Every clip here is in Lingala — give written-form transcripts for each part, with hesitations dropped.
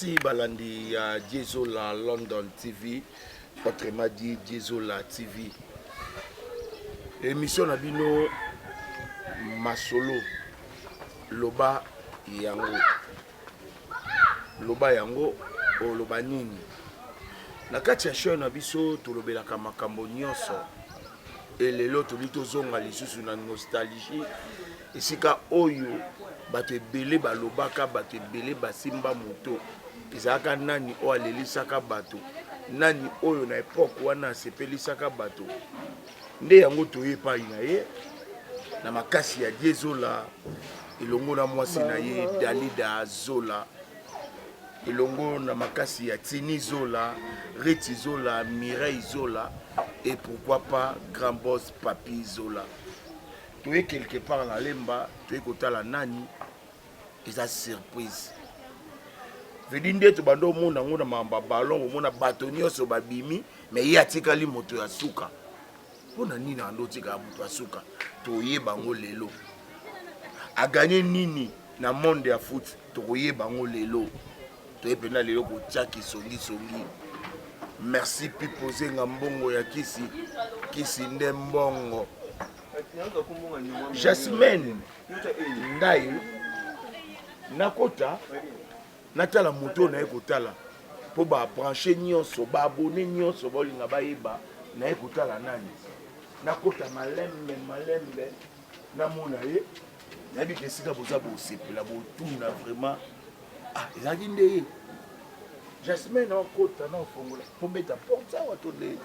Merci Balandi à Diezola London TV, autrement dit Diezola TV. Émission Nabino Masolo Loba Yango. Loba Yango o Loba Nini. Nakati ya show na biso tulobelaka makambo nyonso. Elelo tolito zonga lisusu na nostalgie. Esika oyo bato ebele balobaka bato ebele basimba moto ezalaka nani oyo alelisaka bato nani oyo na epoke wana asepelisaka bato nde yango toye epai na ye na makasi ya Diezola elongo na mwasi na ye Dalida Zola elongo na makasi ya Tini Zola, Reti Zola, Mireille Zola et pourquoi pas Grand Boss Papi Zola. Tu es quelque part dans lemba, tu es côté la nani, et ça surprise. Vedinde tu bando mona mona mamba ballon mona batonio so babimi, mais y a tikali moto ya suka. Pona nini ando tika moto ya suka, to ye bango lelo. A gagner nini na monde ya foot, to ye bango lelo. To ye pena lelo ko tchaki songi songi. Merci Piposé Ngambongo ya kisi ndembongo. Jasmine Ndaye nakota natala moto na ekotala po ba brancher nyonso ba abonner nyonso bolinga bayeba na ekotala nani nakota malembe na mona ye nabi kesika boza bo sepela bo tuna vraiment ezaki nde Jasmine nakota na fongola po beta porta wato de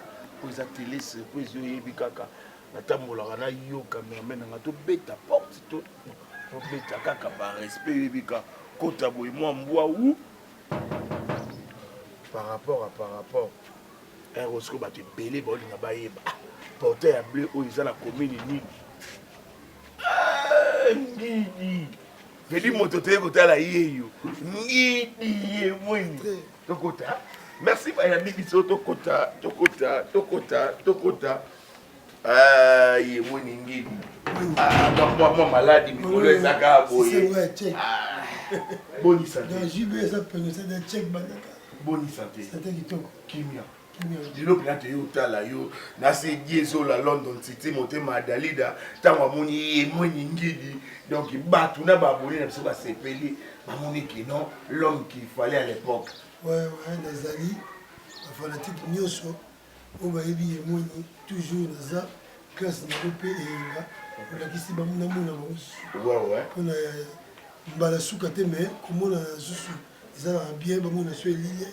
po za télé surprise yo yebi kaka natambolaka na yo cameraman nanga tobeta porte tobeta kaka par respect yebika kota boye mwa mbwa ou par rapport erosiko bato ebele baolinga bayeba porte ya bleu oyo eza na commune nini veli moto toye kotala yeyo ngidi ye mweni tokota merci bayambi biso tokota ye mweni ngidi moi malade mikolo ezaka boye boni santé boni santé kimia dilo pena te yo tala yo na se Diezola London City motema Dalida tango amoni ye mweni ngidi donc batu na baboni na biso basepeli bamoni ki non l'homme qu'il fallait à l'époque ouais nazali fanatique nyonso o bayebi ye mweni toujours naza classe na pe eyenga olakisi bamuna mona bango mpona mbala suka te me komona susu eza na bien bamona so elilia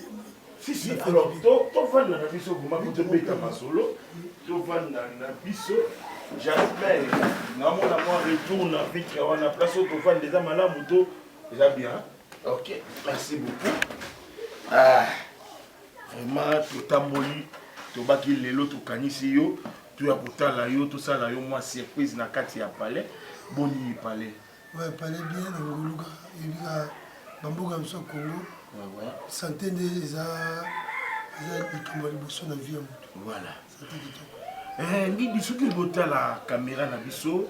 si alors tovanda na biso komako tobeta masolo tovanda na biso Jasper namona mwa retour na vitre wana place oyo tovanda eza malamu to eza bien ok merci beaucoup vraiment totamboli tobaki lelo tokanisi yo toya kotala yo tosala yo mwa surprise na kati ya palais boni palais ouais palais bien na ngoluka ebika bamboka mso Congo santé nde eza likambo ya liboso na vie ya moto voilà ngidi soki botala caméra na biso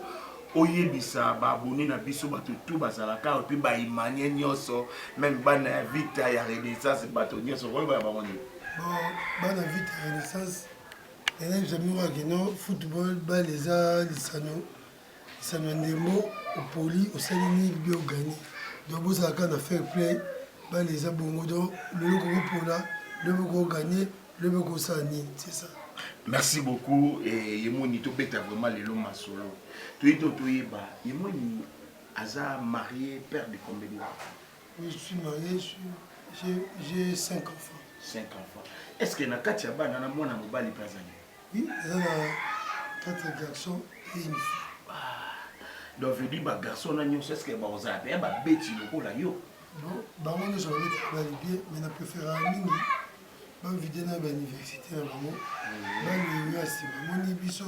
oyebisa baabone na biso bato tu bazalaka mpe baimanie nyonso même bana ya vita ya renaissance bato nyonso koyebaya bamoni bana vite ya renaissance enayebisa bino kaka no football bale eza lisano ya ndembo opoli osali nini bi ogani donc bozalaka na fair play bale eza bongo donc lelo kokopola lelo kokoganye lelo kosala nini c'est ça. Merci beaucoup et yemoni tobeta vraiment lelo masolo toyeba yemoni aza marié père de combien d'enfants? Oui, je suis marié, j'ai 5 enfants. 5 enfants. Est-ce que na kati ya bana na mwana mobali pe azali? Oui, il y a 4 garçons et une fille. Donc je dis ba garçon na nyonso est-ce que ba oza pe ba beti lokola yo? Non, ba mona so ba bien, mais na préférer mingi. Ba vidé na ba université na bango. Ba l'université, moni biso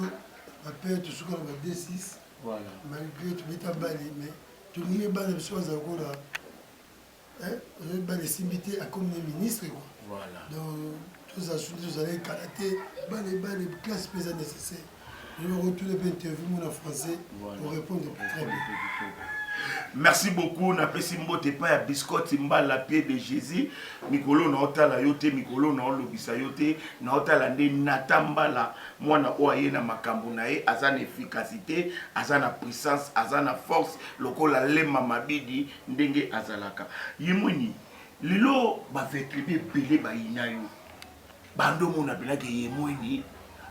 ba père tout ce qu'on a D6. Voilà. Malgré tout beta bali mais tout ni ba na biso za ko la ba les simité à comme ministre quoi. Voilà. Donc tous allez karaté, les classes nécessaires. Je vais retourner pour interview en français pour répondre très bien. Merci beaucoup. Na pesi mbote pa ya biscotte mbala pied de Jésus. Mikolo na otala yote, mikolo na olobisa yote, na otala nde natambala mwana oye na makambo na ye, azana efficacité, azana puissance, azana force, lokola lema mabidi ndenge azalaka. Yemoni lilo ba vetribe belé ba inayo. Bando mona belake yemoni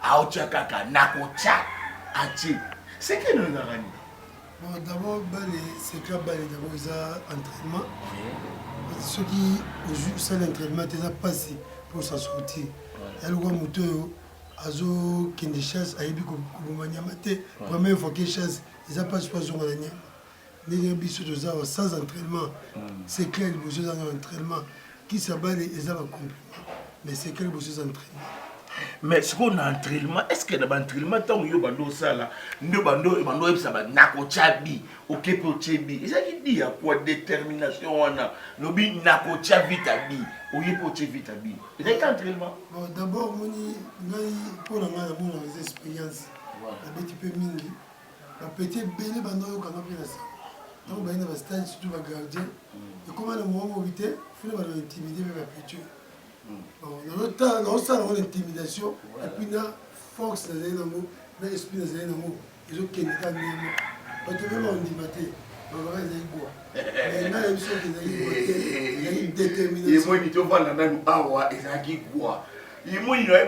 aocha kaka nakocha achi. C'est que nous avons. Bon, d'abord, c'est que d'abord, ils ont entraînement. Ceux qui ont ça l'entraînement, ils ont passé pour s'en sortir. Et le gars moto, azo qui des chasses, aïbi koumanyamate, première fois qu'ils chassent, ils ont passé pour son gagnant. Les bisous de ça, sans entraînement, c'est clair, les bisous dans l'entraînement, qui s'abattent, ils ont un compliment. Mais c'est clair, les bisous d'entraînement. Mais ce qu'on a entraînement, est-ce que dans l'entraînement, tant que vous avez ça là, nous avons ça, nako chabi, ok pour chabi. Et ça qui dit à quoi détermination on a, nous bi nako chabi tabi, ok pour chabi tabi. Et c'est entraînement. Bon, d'abord, pour la expérience, un petit peu mingi, un petit béné bando quand on fait ça. Donc, ben il va stage surtout va gardien. Et comment le moment où il était, il faut intimider même la peinture. Dans notre temps, on a l'intimidation, et puis la force, l'esprit, ils ont qu'un état de même. Quand tu veux m'en débattre, on va aller boire. Mais là, il y a une détermination. Il y a une awa, il y a quoi. Il y a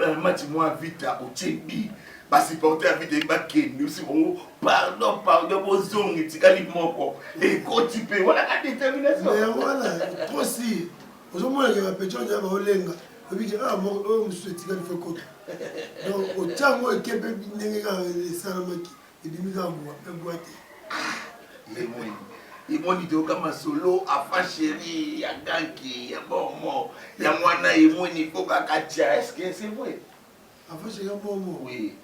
un match vite au Tchébi. Parce que à vite baké, nous sommes pardon, vos ongles, et quand tu peux, voilà la détermination. Mais voilà, trop si. Aujourd'hui, il y a un petit peu de olenga. Et puis, ah, moi, je suis tiré de feu côté. Donc, au temps où il y a des salamaki, et des mises en bois, un boîtier. Il m'a dit que solo, à chérie, il y a Ganki, il y a Bormo, il y a Moana, il y a Katia. Est-ce que c'est vrai? Enfin, chérie, Bormo. Oui.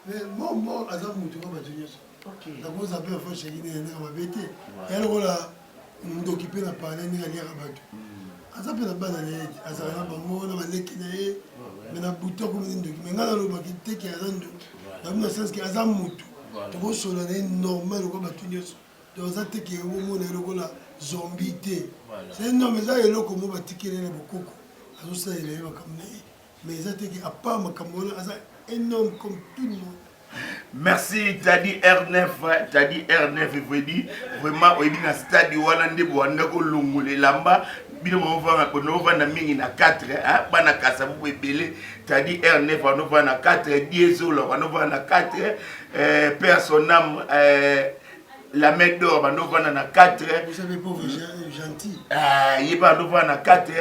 Mais moi, à ça, je ne sais pas. D'abord, ça peut faire chérie, il y a un bébé. Et alors, là, nous sommes occupés de parler, nous allons à Rabatou. Aza pe na bana na yedi azala na bango na maleki na ye me na buto ko ndoki me ngana lo bakite ki azando na mna sens ki aza mutu to ko solo na normal ko batu nyoso to aza te ki wo mo na loko la zombie te c'est non mais ça eloko mo batikele na bokoko azo sa ile makamna mais aza te ki apa makamona aza énorme comme tout le monde. Merci, Tadi R9, Tadi R9 veut dire vraiment au na stade Walande Boanda ko longole lamba bino on na mingi na 4 hein bana kasa bu ebele Tadi R9 on va na 4 diesel on va na 4 personnam la main d'or on va na 4 vous savez pauvre gentil il va na 4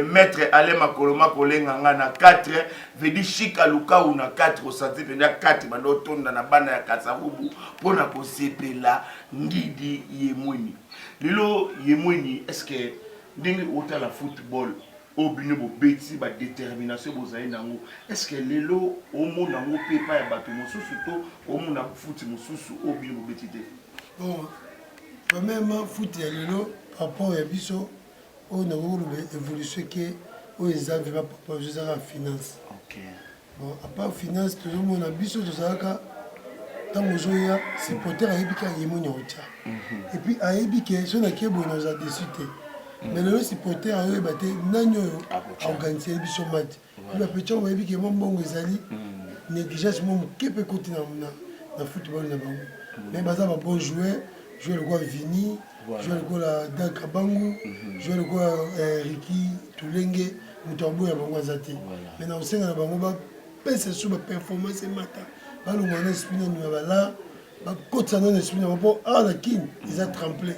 maître Alema Koloma Kolenga na 4 veut dire Chika Luka ou na 4 au santé veut dire 4 bando tonda na bana ya Kasavubu pona ko sepela ngidi yemweni lilo yemweni est-ce que ndenge ota la football au bino bo beti ba détermination bozali nango est-ce que lelo o mona ngo pepa ya bato mosusu to o mona foot mosusu au bino bo beti te bon premièrement foot ya lelo par rapport à biso o na ngo évolution que o ezave ba papa je ça finance OK bon à part finance toujours mona biso to saka tango zoya supporter ayebika yemoni ocha et puis ayebike so na kebo na za dessus te mais le supporter a eu battu nanyo organiser biso match le petit on veut que mon bon ezali négligence mon qui peut continuer na football na bango mais baza ba bon joueur le quoi Vini jouer le quoi la Daka Bangu jouer le quoi Ricky Tulenge mutambo ya bango azati mais na osenga na bango ba pesa sur ba performance mata ba longana spina ni ba là ba kotsa na spina ba ah la kin ils a tremblé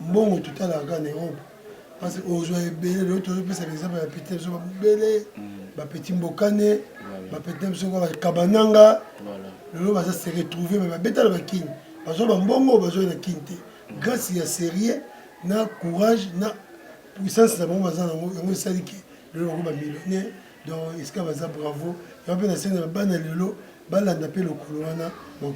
bon tout à la grande Europe. Parce que aujourd'hui, l'autre c'est l'exemple de petit Mbele, petit Mbokane, petit Kabananga. Le lot va se retrouver, mais bêta la kin. Parce que bongo besoin de kinte. Grâce à sérieux, na courage, na puissance de mon bazan, on sait que le lot va millionnaire. Donc, est-ce que baza bravo. Et on peut essayer de ban le lot, balan d'appel au couloana. Donc,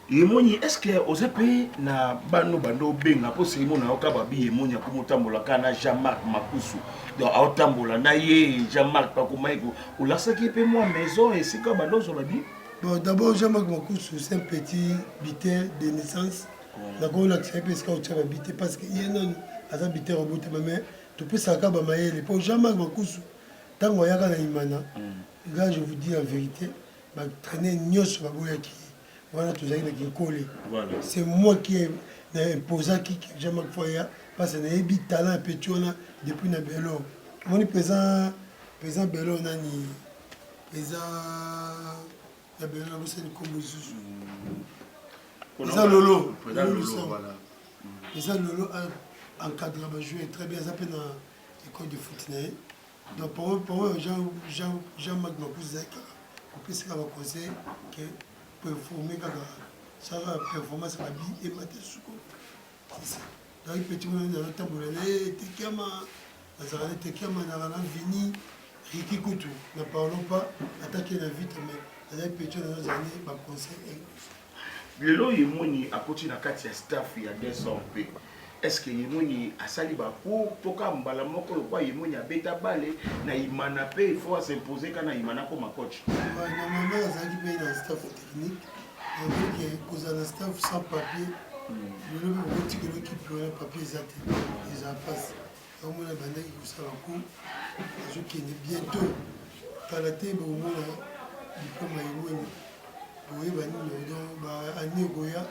Yemoni, est-ce que aux épées na bano bando benga pour cérémonie na okababi yemoni pour motambola kana Jean-Marc Makusu donc aotambola na ye Jean-Marc Pakumaiko ou la qui peut moi maison et c'est comme bando sur la vie bon d'abord Jean-Marc Makusu c'est un petit biteur de naissance nakolakisa mpe esika otya babite parce que ye nani aza bite robote mame topesaka bamayele mpo jean-marc makusu ntango ayaka na imana là je vous dis la vérité batraîner nyonso baboyaki wana tozalaki na kinkole c'est moi qui ai imposaki jean-marc foya parce que nayebi talent epeti wana depuis na belo omoni présent belo nani eza na belo nabosani kombo lisusu eza lolo eza lolo encadre bajouer très bien eza mpe na école de foot na ye donc pour Jean-Marc Makusu ezali kaka kopesaka baconseil ke performe kaka saka performance babi emate suko donc petit mona natambola na ye tekiama nazala ne tekiama naka na vini riki kutu ne parlons pas atake na vite mais azali petit nazozala ne baconseil lelo yemoni akoti na kati ya staff ya 200 mpe est-ce que yemoni asali bacour toka mbala moko lokwa yemoni abeta bale na imana mpe il faut s'imposer kana imana koma coach normalement azalaki mpe na staff technique donc kozala na staff sans papier lelo mpe okotikela ekipe wana papier eza te eza passe omona bandaki kosala cour azokende bientôt kala te bokomona diplôme yemoni boyeba nini donc baani ekoya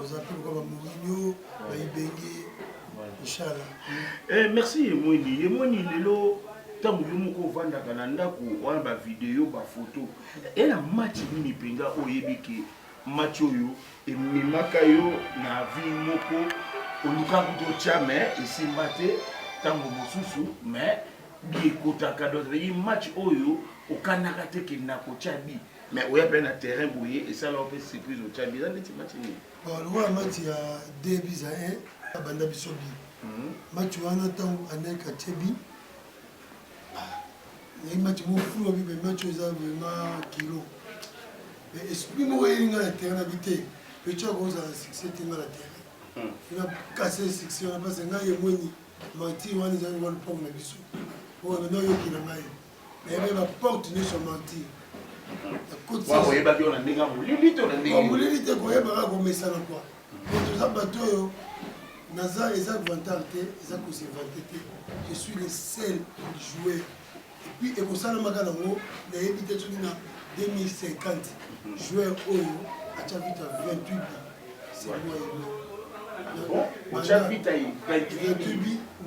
oza mpe lokola bamorinio baibenge inchallah merci yemoni lelo ntango yo moko ovandaka na ndako wana bavideo bafoto ena match nini mpenza oyebi ke match oyo ememaka yo na vie moko oluka kutotya me esimba te ntango mosusu me bi ekotaka donc match oyo okandaka te kenda kotya bi mais oya mpe na terrain boye esala mpe surprise otya bi eza ndeti match nini lokola match ya 2 bis à 1 abanda biso bi match wana ntango anelka tie bi nayi match mofulu bi me match eza vraiment kilo mais esprit moko elinga na terrain na bi te pe tya kozala succès te nga na terrain ina kase succès wana parce ngai emweni martir wana ezali wana mpongo na biso oyo mena oyoki na ngai ebe baporte nyonso martir molili te koyebaka komesana kua po toza bato oyo naza eza vantard te eza kosevante te je suis le seul joueur epuis ekosalamaka nango nayebi te soki na 2050 joueur oyo atya vite 28 c'est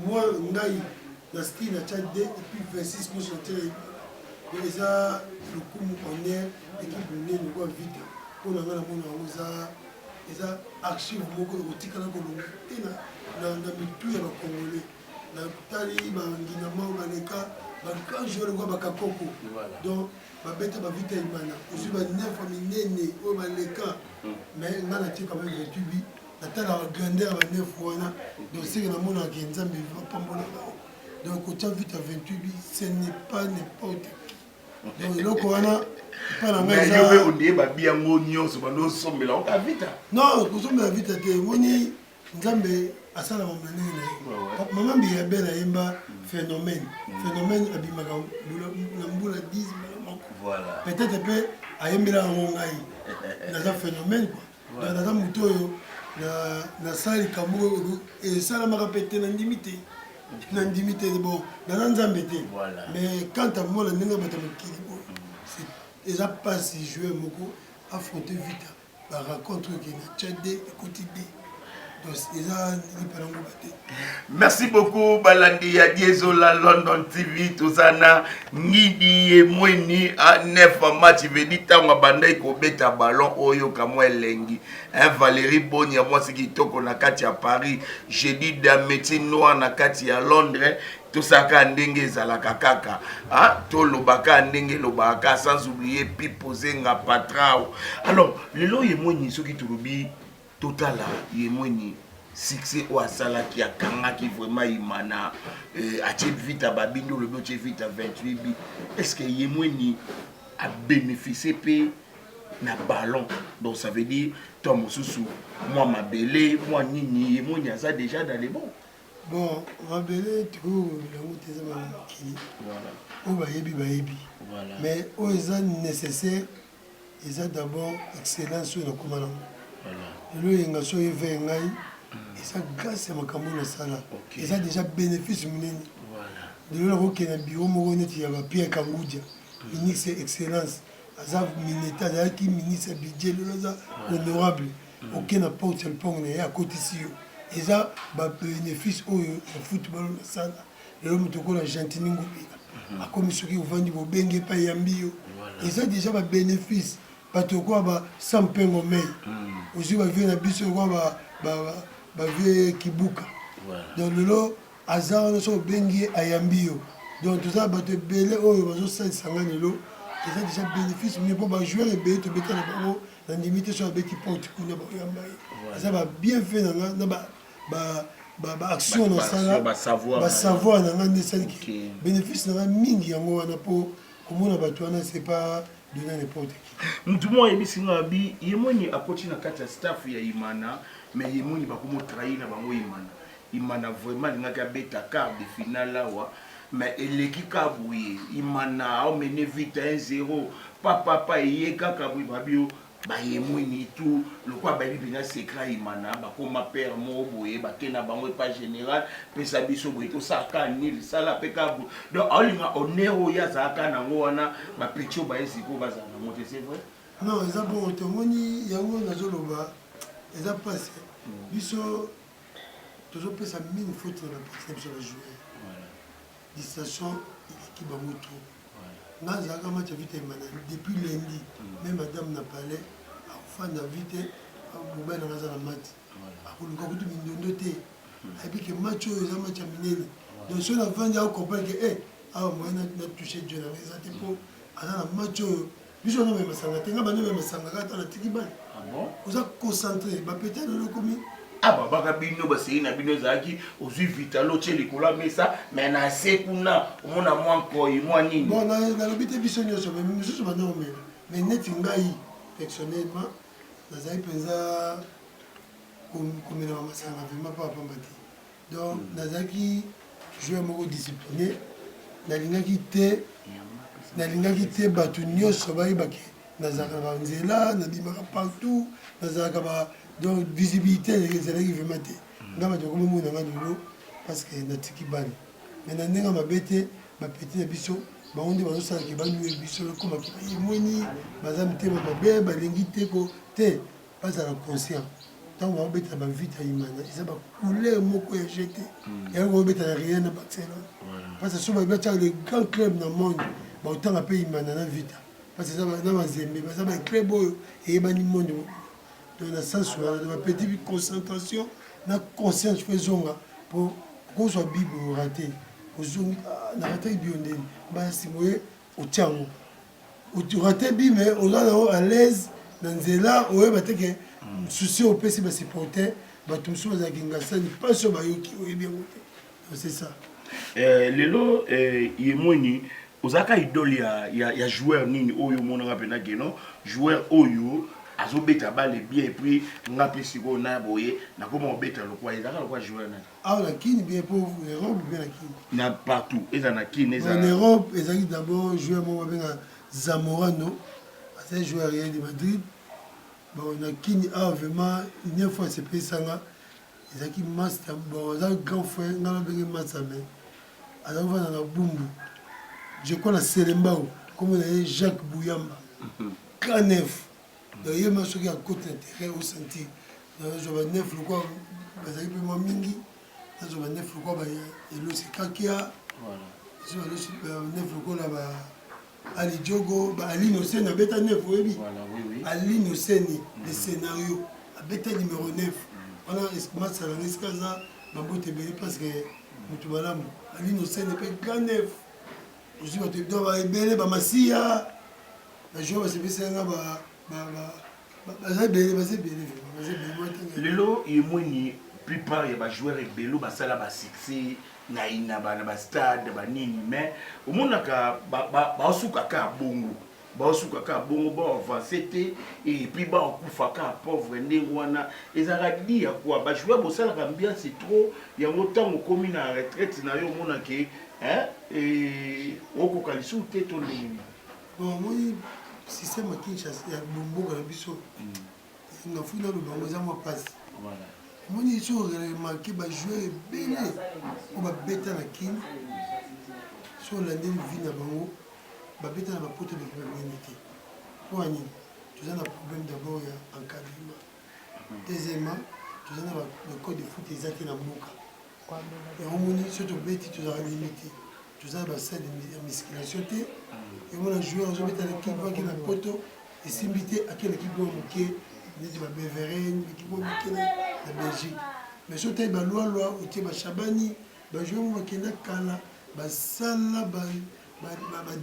moi ngai na style atya 2 epuis 26 moso natya eza lokumu honneur équipe monene lokwa vite mpo na ngai namona yango eza archive moko ekotikala kolonga te na mitu ya bacongolais natali banginama baleka bagrand joueur lokwa bakakoko donc babeta bavite ya imana ozwi banefa minene oyo baleka mais ngai natie quand même 28 bi natalaka grandeur ya banefu wana donc seke namonaka nzambe bapambola bao donc kotia vite ya 28 bi ce n'est pas n'importe donc eloko wana ondie babi yango nyonso bando osombela oka vita non kosombela vita te moni nzambe asalama ndenge na ye mama mbiya be nayemba phénomène abimaka na mbula 10 moko peut-être mpe ayembela yango ngai naza phénomène quoi donc naza moto oyo nasala likambo esalamaka mpe te nandimi te nandimi te bon naza nzambe te mais quant à mona ndenge bato mokili oyo eza mpasi joueur moko affronter vite barencontre oyo kena tya de ekoti de donc eza lipalango bate. Merci beaucoup balandi ya Diezola London TV tozana ngidi emweni a 9 match vedi tanga bandai ko beta ballon oyo kamwe elengi Valérie Boni ya mwasi kitoko na kati ya Paris jeudi da métier noir na kati ya Londres tosaka ndenge ezalaka kaka tolobaka ndenge lobaka sans oublier Pipo Zenga Patrao. Alors lelo yemweni soki tolobi totala yemweni succès ou asala qui a kangaki vraiment imana atie vite à babindo le but vite à 28 bi est-ce que yemweni a bénéficié pe na ballon donc ça veut dire toi mosusu moi mabele moi nini yemweni asa déjà dans les bons bon mabele tu lango teza ba kili voilà o bayebi voilà mais o eza nécessaire eza d'abord excellence sur le commandant lelo yenga so eve ngai eza grâce ya makambo na sala eza déjà bénéfice munene lelo nakokende biro moko neti ya bapierre kangudia ministre excellence aza mineta azalaki ministre ya budget lelo aza honorable okende na porte ya lupango na ye akotisi yo eza babénéfice oyo ya football na sala lelo moto okola gentini ngobika akomi soki ovandi bobenge epai yambi yo eza déjà babénéfice bato okoya basa mpengo mei ozwi bavie na biso okoya bavie kibuka donc lelo aza wana so obengi ye ayambi yo donc toza bato ebele oyo bazosalisa nga lelo eza déjà bénéfice mine mpo bajoueur ebele tobeta na bango na ndimi te so babeti porte kuna baoyamba ye eza babienfait na nga na baaction nasala basavoir na nga nde esaliki bénéfice na nga mingi yango wana mpo komona bato wana c'est pas donner n'importe qui mutu mo yebisi nga bi yemoni akoti na kati ya staff ya Imana mais yemoni bakomo trahir na bango Imana vraiment lingaka beta quart de finale awa mais eleki kabuye Imana a mené vite 1-0 papa yeka kabuye babio ba yemoni tout le quoi ba bina secret Imana bakoma père mo boye bakena bango pas général pesa biso boye to saka ni sala pe kabu donc alinga onero ya zaka nango wana ba petio ba eziko bazana monter c'est vrai non eza bon tomoni yango nazoloba eza passé biso tozopesa mine faute na bapartene biso bajoueur distraction eleki bango trop nga azalaka match ya vite Imana depuis lundi même madame na palais akofanda vite mobali nanga aza na mati akoluka kutu mindondo te ayebi ke match oyo eza match ya minene donc so navandi akokomprendre ke awa moye natouche dio nanga eza te mpo aza na match oyo biso no memasanga te nga bano memasanga kaka ta natiki bani oza concentré bapeta lelo komi baka bino basei na bino ezalaki ozwi vitalo tie likolo ya mesa mais na se kuna omona mwa nkoi mwa nini bon nalobi te biso nyonso mais misusu banda omela mais neti ngai personnellement nazali mpenza komela bamasanga vraimen mpo apamba te donc nazalaki joueur moko discipliné nalingaki te bato nyonso bayebake nazalaka na banzela nabimaka partout nazalaka donc visibilité ezalaki vraimen te nga bato bakomomona nga lelo parce que natiki bani mais na ndenge mabe te bapeti na biso bango nde bazosalaki banuye biso ekomaki bayemoni baza mitema mabe balingi te bazala conscient ntango baobetela bavite ya Imana eza bacouleur moko ya jete yango baobetela na rien na Barcelone parce que so batiaka le grand club na monde baotanga mpe Imana na vita parce que eza na bazembe baza baclub oyo eyebani monde donc na sens wana na bapeti concentration na conscience fo ezonga mpo kozwa bible orate ozongi narataki bio ndeni basimoye otia yango orate bi mais oza nango à l'aise na nzela oyeba te ke susi opesi basupporter bato mosusu bazalaki ngasani mpasi oyo bayoki oyebi yango te c'est ça lelo yemoni ozalaka idole ya joueur nini oyo omonaka mpena keno joueur oyo azobeta bale bien et puis nga mpe sikoyo na boye nakoma obeta lokwa ezalaka lokwa joueur nani awa na kini bien mpo europe bien na kini na partout eza na kini en europe ezalaki d'abord joueur moko babenga Zamorano azali joueur Real de Madrid bon na kini awa vraiment une fois sepesanga ezalaki master bon aza grand frère nga nabenge master mais azali kovanda na bumbu je crois na selembao comme na ye Jacques Bouyamba grand neuf donc ye ma soki akote na terrain osentir nazwa banef lokwa bazali mpe mwa mingi nazwa banef lokwa baelosi kakia banef lokola Ali Diogo Aline Oseni abeta nef oyebi Aline Oseni le scénario abeta numéro 9 wana masalanga esika aza babote ebele parce que motu malamu Aline Oseni mpe grand nef ozwi bato donc baebele bamasiya bajour basepeselanga lelo yemoni plupart ya bajoueur ebelo basala basuccès na bastade banini mais omonaka baosukaka bongo baavance te epuis baokufaka pauvre ndenge wana ezalaka dia kua bajoueur bosalaka ambiance trop yango ntango okomi na retraite na yo omonake okoka lisusu te to ndenge bon moi système ya Kinshasa ya bomboka na biso nga funa lo bango za mo passe moni so remarqué ba jouer belé o ba beta na kin so la ndel vi na bango ba beta na ba poto de communauté pour ani tu as un problème d'abord ya encadrement deuxièmement tu as le code de foot exact na mboka et on moni surtout beti tu as limité tu as ba salle de musculation té et on a joué on beta l'équipe qui na poto et simbité à quelle équipe on moké neti ba Beveren l'équipe on moké na Belgique mais surtout ba loi o té ba Chabani ba jouer mo kena kala ba sala ba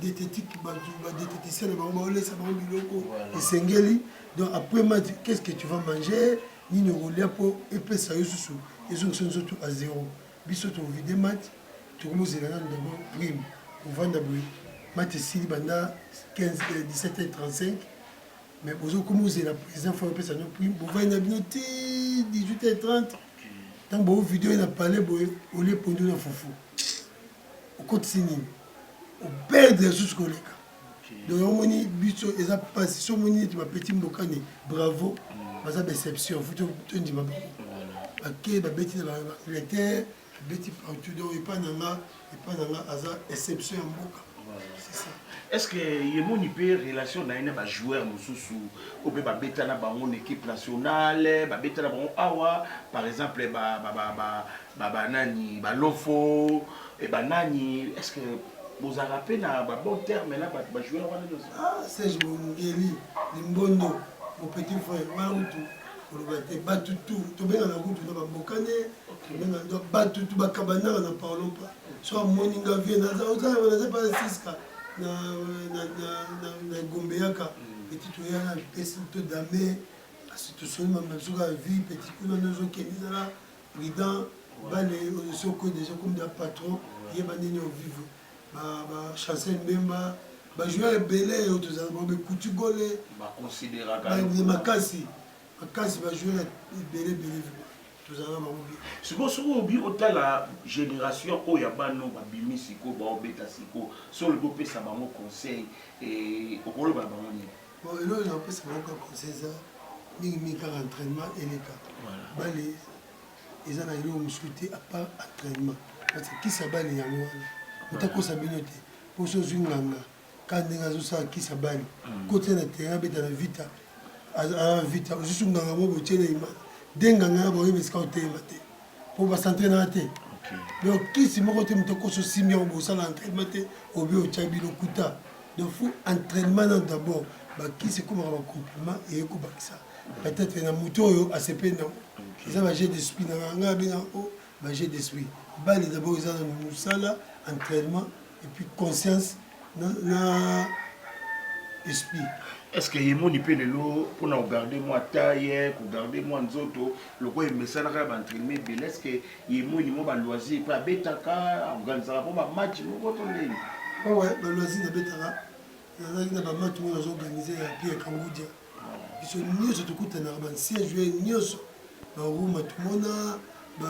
diététique ba diététicien ba on laisse ba biloko et sengeli donc après match qu'est-ce que tu vas manger ni ne rolia pour et puis ça sous ils sont surtout à zéro biso to vide match tu commences à d'abord prime pour vendre match ici banda 15 17h35 mais vous commencez la président faut appeler ça non prime pour vendre bien 18h30 tant bon vidéo il a parlé au lieu pour nous foufou au continue au perdre les sous collègues donc on moni biso et ça passe si on moni tu vas petit mbokani bravo mais ça déception faut te dire OK ba beti ba Angleterre beti partout donc et pas nanga asa exception mboka c'est ça. Est-ce que yemoni pe relation na ina ba joueur mususu ou ba beta na ba mon équipe nationale ba beta na ba awa par exemple ba nani ba lofo et ba nani est-ce que vous avez rappelé na ba bon terme là ba joueur wana ah c'est Ngeli Limbondo mon petit frère wana tout pour le battre tout to benga na route na ba bokane benga do battre tout ba kabana na parlons pas soit moninga vie na za pas siska na Gombeaka petit oyana pesi to dame institution même sur la vie petit kuna nozo kenisa la président bale soko déjà comme des patrons yeba nini au vivre ba chancel mbemba ba joueur belé au tozala ba kuti golé ba considérer ba makasi ba joueur belé tozala ba obi siko obi otala génération oya bano ba bimisiko ba obeta siko so le bopé ça ba mo conseil et okolo ba moni bon et là on peut se rendre conseil ça mingi ka entraînement et les cas voilà bale ils en a eu muscuté à part entraînement parce que qui ça bale yango otako sa binote pour so zunganga quand nga zo sa qui ça bale côté na terrain beta na vita à vita juste nganga mo botiele ima denganga ba yebe ska otema te pour ba s'entraîner na te donc qui si mo côté mtoko so simia bo sa l'entraînement te obi o chabi lo kuta donc faut entraînement d'abord ba qui c'est comme un compliment et ko bakisa peut-être na muto a CP non ça va j'ai d'esprit na nga bien o ba j'ai d'esprit ba les d'abord ils ont sala entraînement et puis conscience na esprit. Est-ce que yemoni pe lelo pour na garder moi taille pour garder moi nzoto le ko emesa na ba entraîner bien est-ce que yemoni mo ba loisir pa betaka organiser pour ba match mo ko to ndeni ouais ba loisir na betaka na ba match mo zo organiser ya Pierre Kangudia biso nyonso tokutana ba ancien joueur nyonso ba Roma tumona ba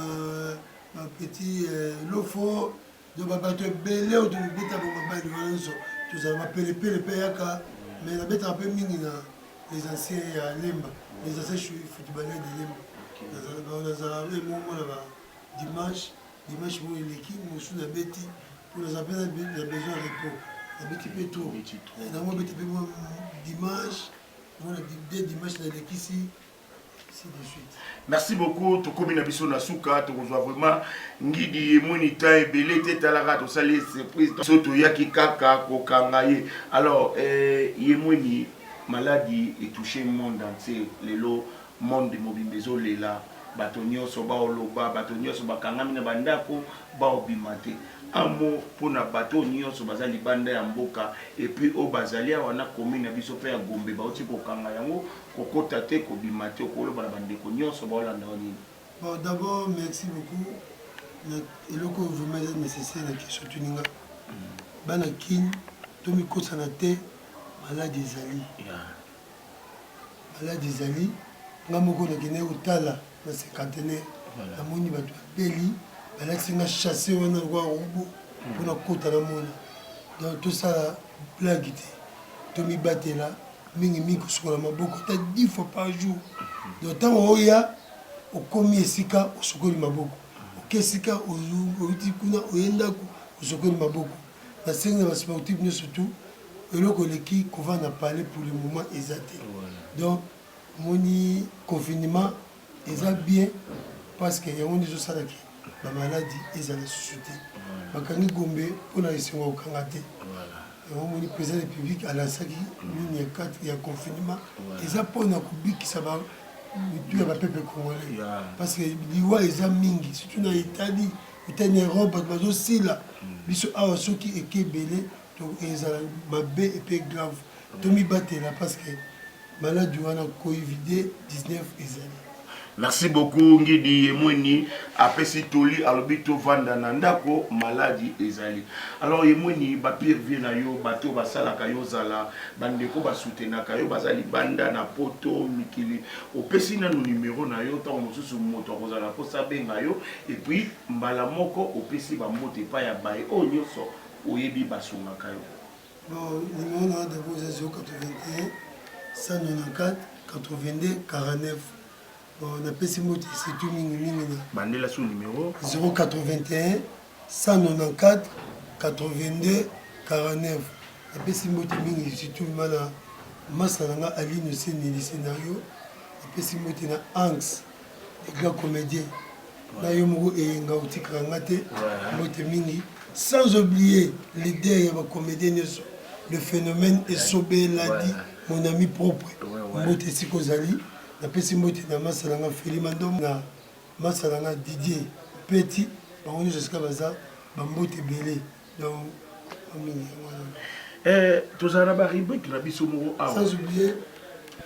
petit lofo de ba bato belé au de beta ba ba nyonso tous ça m'appelle pele peyaka mais la bête un peu mingi les anciens Lemba les anciens footballeurs de Lemba on a un moment là dimanche pour l'équipe nous sous la bête pour les appels la besoin de repos la bête peut tout dans moi bête dimanche on a des dimanches dans l'équipe ici de suite. Merci beaucoup tokomi na biso na suka tokozwa vraiment ngidi moni taille belé tetalaka to sali surprise soto yaki kaka kokanga ye alors yemoni maladie est touché le monde entier lelo monde de mobimbezo lela bato nyonso ba oloba bato nyonso bakangami na bandako ba obimate amo pona bato nyonso bazali banda ya mboka et puis o bazali wana commune na biso pe ya Gombe ba oti kokanga yango kokota te kobimate okoloba na bandeko nyonso ba olanda nini. Bon d'abord merci beaucoup et le ko vraiment nécessaire na question tuninga bana kin to mi kosa na te malade ezali ngamoko na kene utala na cinquantenaire na moni bato beli balaki nga chassé wana roi rubo mpona kota na mona donc tout ça blague te to mibatela mingi kosukola maboko ta 10 fois par jour donc ntango oya okomi esika osukoli maboko oke esika outi kuna oye ndako osukoli maboko nasengi na basportif nyonso tu eloko eleki kovanda parler pour le moment eza te donc omoni confinement eza bien parce que yango nde ezosalaki bamaladi ezala susu te bakangi gombe mpona esengo kokanga te yango omoni président république alansaki nini ya confinement eza mpona kobikisa mitu ya bapepe congolais parce que liwa eza mingi surtout na italie etani europe bato bazosila biso awa soki eke ebele donc ezala mabe epe grave tomibatela parce que maladi wana covid 19 ezali. Merci beaucoup Ngidi Yemweni apesi toli alobi to vanda na ndako maladi ezali. Alors Yemweni ba pire vie na yo bato basala kayo zala bandeko ba soutenaka yo bazali banda na poto mikili opesi na no numéro na yo tant mosusu moto kozala ko sabenga yo et puis mbala moko opesi ba moto pa ya bae o nyoso oyebi basunga kayo. Bon numéro na d'abord 081 194 82 49. Bon, on appelle ces mots, c'est tout mingi. Bandela sous numéro 081 194 82 49. On appelle ces mots mingi, c'est tout mana Masalanga Aline Seni le scénario. On appelle ces mots na Anx, les gars comédiens. Là yomo et ngauti krangate, mots mingi. Sans oublier l'idée ya ba comédien le phénomène est sobé l'a dit mon ami propre. Mots Sikozali. Napesi mbote na masalanga Felimandom na masalanga Didier Petit bango jusqu'à baza bambote belé donc tozala ba rubrique na biso mo awa sans oublier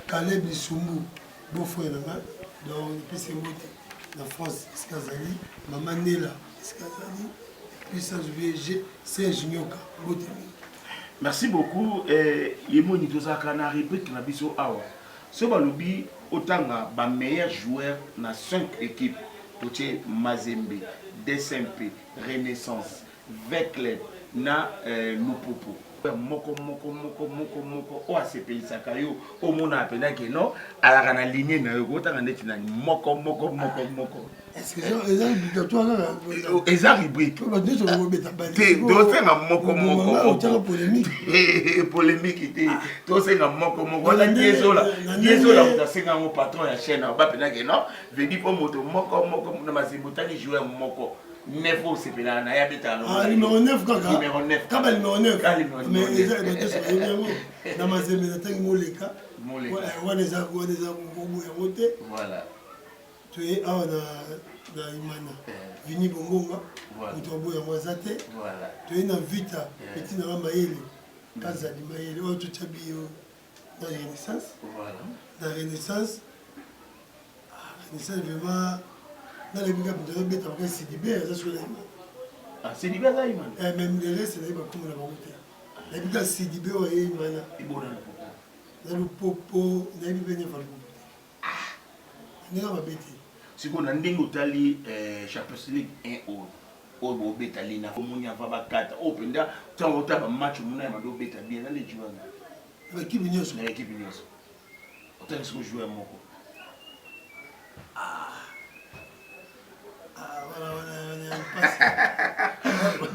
Caleb Lisumbu beau-frère nanga donc napesi mbote na France Skazali maman Nela Skazali puis sans oublier Serge Nyoka mbote. Merci beaucoup Yemoni tozala na rubrique na biso awa so balobi otanga ba meilleur joueur na 5 équipes Toche Mazembe, DSMP, Renaissance, Veklet na Lupopo. Moko o asepelisa yo o mona apena ke no ala na ligne na yo otanga neti na moko. Est-ce que ça est obligatoire eza rubrique ba deux on beta ba te do senga moko polémique te to senga moko la diezola utasenga mo patron ya chaîne ba pena ke no vedi po moto moko na mazimutani joueur moko Nefo c'est pela na ya beta no. Ah numéro 9 kaka. Numéro 9. Kaba numéro 9. Mais eza évidemment na mazembe na tangi moleka. Wana za ngobo ya mote. Voilà. Tu es ah na imana. Vini bongonga. Mutombo ya mwazate. Voilà. Tu es na vita petit na mayele. Kaza di mayele o tu tabio na Renaissance. Voilà. La Renaissance. Renaissance vraiment dans les bigab de bête après Sidibé ça sur les ah Sidibé ça il man même les restes là pas comme la monter les bigab Sidibé ouais mana ibona na le popo na bibé ne fa ah ni na babeti siko na ndingo tali Champions League 1 o bo betali na komuni ava ba 4 openda tango taba match muna ma do beta bien na les joueurs na équipe nyonso otali siko joueur moko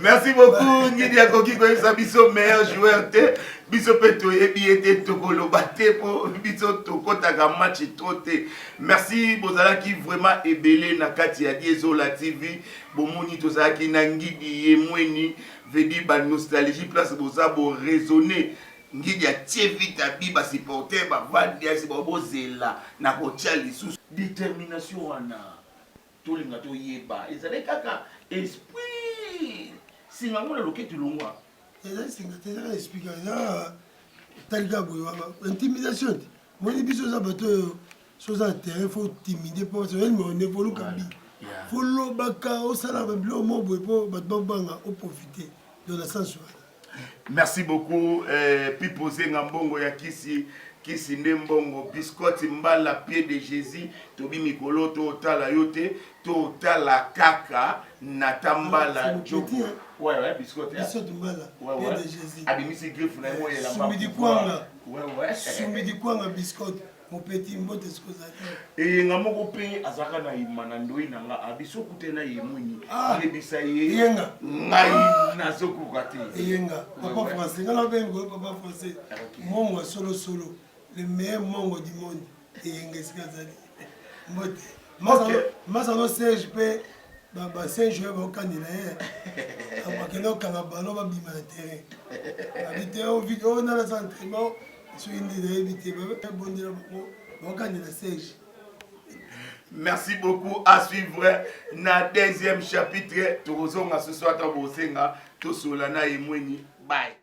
Merci beaucoup Ngidi Akoki ko biso meilleur joueur te biso peto ebiete tokolo baté po biso tokotaka match troté. Merci bozalaki vraiment ebelé na kati ya Diezola TV bomoni tozalaki na Ngidi Yemweni vedi ba nostalgie place boza bo raisonner Ngidi a tie vite biba supporter ba vandi asi bo zela na ko tchali sous détermination wana tolinga to yeba ezale kaka esprit singa ngona loketu longwa ezali singa tezaka expliquer ça talika boyo intimidation moni biso za bato soza terrain faut timider pour ça mais on évolue kambi faut lobaka au sala ba bilo mo boy po bato banga au profiter de la sens. Merci beaucoup Pipo Zenga Mbongo ya Kisi Kisinde Mbongo, Biscotte Mbala, Pied de Jésus, Tobi Mikolo, Totala Yote, Totala Kaka, Natambala Djoko. Ouais, Biscotte. Biscotte Mbala, Pied de Jésus. Abimisi Griffe, na moi, la Soumidi Kwanga. Ouais. Soumidi Kwanga, Biscotte. Mon petit mbote skozali. Et ngamoko pe azaka na imanandoi nanga abiso kutena yemuni. Ale bisaye. Yenga. Ngai nazoko kate. Yenga. Papa français. Ngala ben go papa français. Mongo solo. Le meilleur mongo du monde. Yenga skazali. Mbote. Masa no Serge pe ba Serge ba kanila ye. Abakeno kanga balo ba bima terrain. Abite o vidéo na la entraînement. Merci beaucoup. À suivre na deuxième chapitre. Torozonga ce soir ta bosenga to solana imweni. Bye.